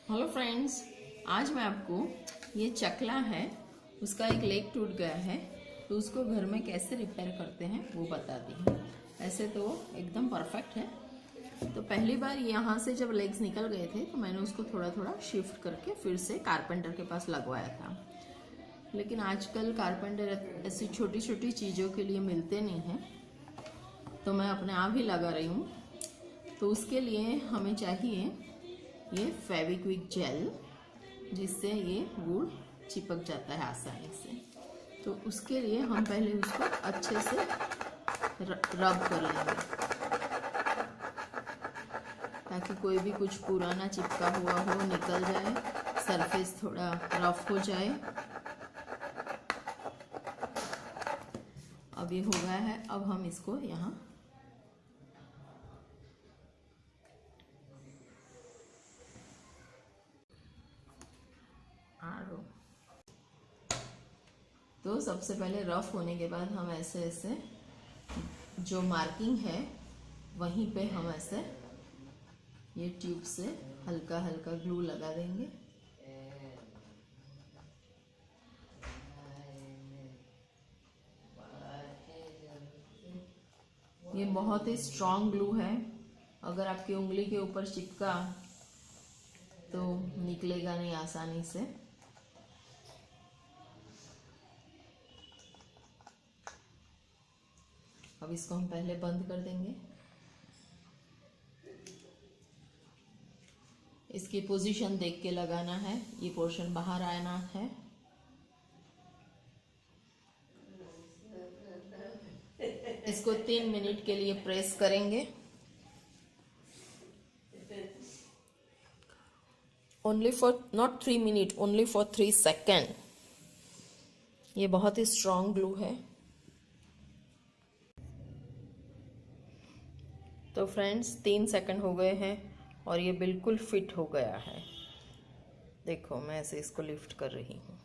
Hello friends, आज मैं आपको ये चकला है, उसका एक लेग टूट गया है तो उसको घर में कैसे रिपेयर करते हैं वो बताती हूँ। ऐसे तो एकदम परफेक्ट है। तो पहली बार यहाँ से जब लेग्स निकल गए थे तो मैंने उसको थोड़ा थोड़ा शिफ्ट करके फिर से कारपेंटर के पास लगवाया था। लेकिन आजकल कारपेंटर ऐसी छोटी छोटी चीज़ों के लिए मिलते नहीं हैं, तो मैं अपने आप ही लगा रही हूँ। तो उसके लिए हमें चाहिए ये फेविक्विक जेल, जिससे ये वुड चिपक जाता है आसानी से। तो उसके लिए हम पहले उसको अच्छे से रब कर लेंगे ताकि कोई भी कुछ पुराना चिपका हुआ हो निकल जाए, सरफेस थोड़ा रफ हो जाए। अब ये हो गया है। अब हम इसको यहाँ तो सबसे पहले रफ होने के बाद हम ऐसे ऐसे जो मार्किंग है वहीं पे हम ऐसे ये ट्यूब से हल्का हल्का ग्लू लगा देंगे। ये बहुत ही स्ट्रॉन्ग ग्लू है, अगर आपकी उंगली के ऊपर चिपका तो निकलेगा नहीं आसानी से। अब इसको हम पहले बंद कर देंगे। इसकी पोजीशन देख के लगाना है, ये पोर्शन बाहर आना है। इसको 3 मिनट के लिए प्रेस करेंगे। Only for not 3 minute, only for 3 second. ये बहुत ही स्ट्रॉन्ग ग्लू है। तो फ्रेंड्स 3 सेकंड हो गए हैं और ये बिल्कुल फिट हो गया है। देखो मैं ऐसे इसको लिफ्ट कर रही हूँ।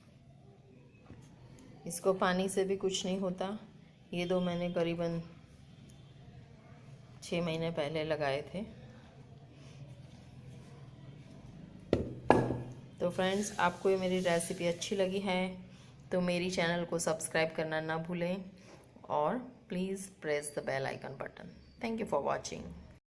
इसको पानी से भी कुछ नहीं होता। ये 2 मैंने करीबन 6 महीने पहले लगाए थे। तो फ्रेंड्स, आपको ये मेरी रेसिपी अच्छी लगी है तो मेरी चैनल को सब्सक्राइब करना ना भूलें और please press the bell icon button. Thank you for watching.